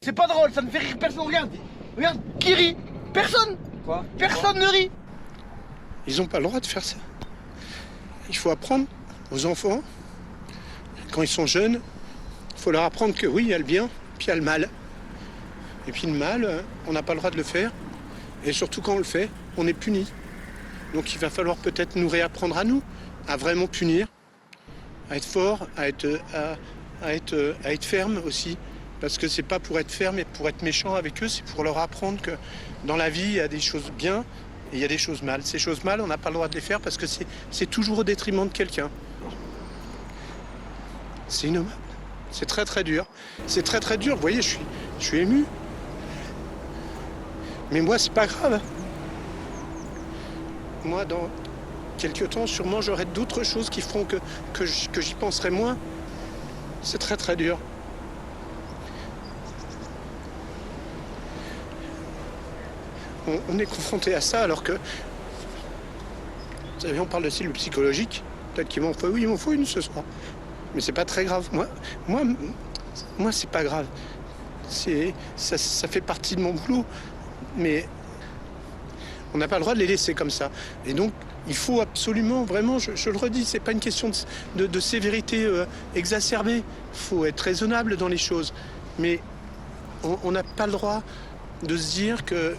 C'est pas drôle, ça ne fait rire personne. Regarde, regarde, qui rit? Personne. Quoi? Personne ne rit. Ils n'ont pas le droit de faire ça. Il faut apprendre aux enfants, quand ils sont jeunes, il faut leur apprendre que oui, il y a le bien, puis il y a le mal. Et puis le mal, on n'a pas le droit de le faire. Et surtout quand on le fait, on est puni. Donc il va falloir peut-être nous réapprendre à nous, à vraiment punir, à être fort, à être ferme aussi. Parce que c'est pas pour être ferme et pour être méchant avec eux, c'est pour leur apprendre que dans la vie, il y a des choses bien et il y a des choses mal. Ces choses mal, on n'a pas le droit de les faire parce que c'est toujours au détriment de quelqu'un. C'est innommable. C'est très très dur. C'est très très dur. Vous voyez, je suis ému. Mais moi, c'est pas grave. Moi, dans quelques temps, sûrement, j'aurai d'autres choses qui feront que j'y penserai moins. C'est très très dur. On est confronté à ça alors que, vous savez, on parle de cible psychologique. Peut-être qu'il m'en faut, oui, il m'en faut une ce soir. Mais c'est pas très grave. Moi, c'est pas grave. Ça fait partie de mon boulot. Mais on n'a pas le droit de les laisser comme ça. Et donc, il faut absolument, vraiment, je le redis, c'est pas une question de sévérité exacerbée. Il faut être raisonnable dans les choses. Mais on n'a pas le droit de se dire que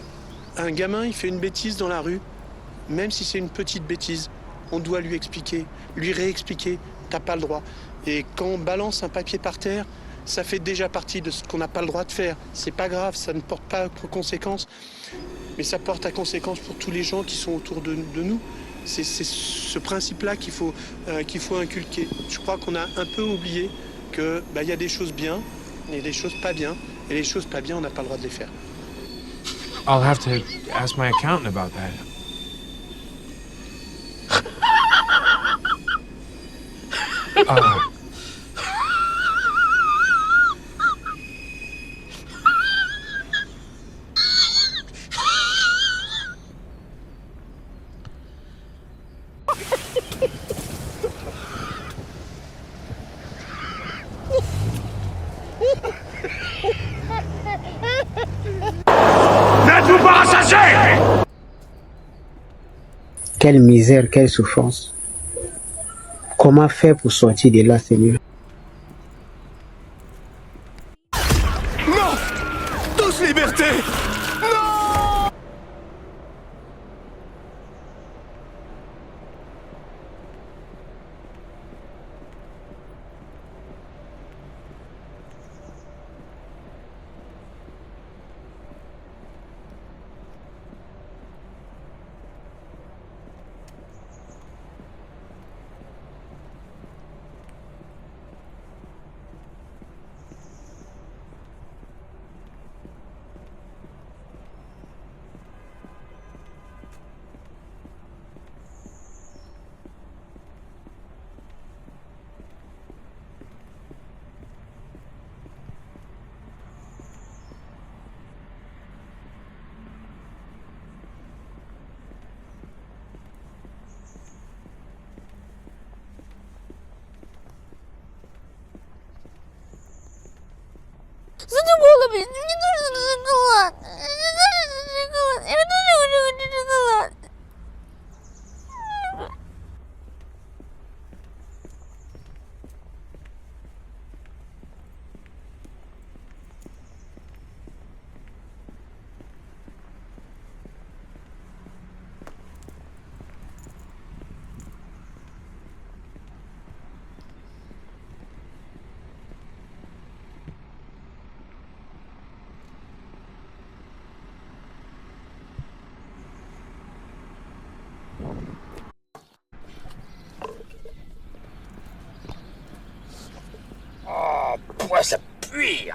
un gamin, il fait une bêtise dans la rue, même si c'est une petite bêtise, on doit lui expliquer, lui réexpliquer, t'as pas le droit. Et quand on balance un papier par terre, ça fait déjà partie de ce qu'on n'a pas le droit de faire. C'est pas grave, ça ne porte pas de conséquences, mais ça porte à conséquence pour tous les gens qui sont autour de nous. C'est ce principe-là qu'il faut inculquer. Je crois qu'on a un peu oublié que y a des choses bien et des choses pas bien, et les choses pas bien, on n'a pas le droit de les faire. I'll have to ask my accountant about that. N'êtes-vous pas rassasiés? Quelle misère, quelle souffrance. Comment faire pour sortir de là, Seigneur? Non! Tous liberté! Задумала, блин, мне нужен шоколад. Мне нужен шоколад. Я тоже хочу шоколад. Pourquoi ça pue?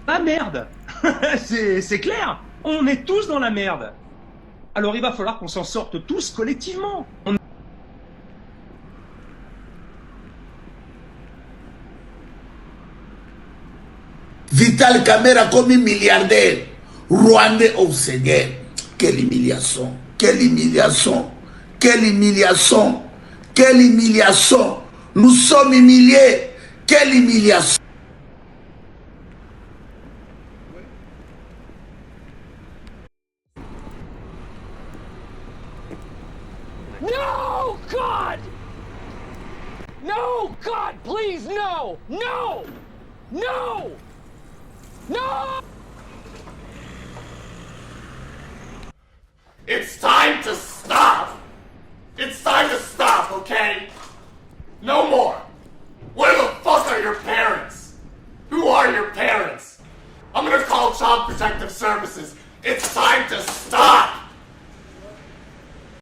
Ah merde. C'est clair. On est tous dans la merde. Alors il va falloir qu'on s'en sorte tous collectivement. Vital Kamera comme milliardaire, rwandais au Seigneur. Quelle humiliation, quelle humiliation. Quelle humiliation! Quelle humiliation! Nous sommes humiliés! Quelle humiliation! No, God! No, God, please, no! No! No! No! It's time to stop! It's time to stop, okay? No more! Where the fuck are your parents? Who are your parents? I'm gonna call Child Protective Services. It's time to stop!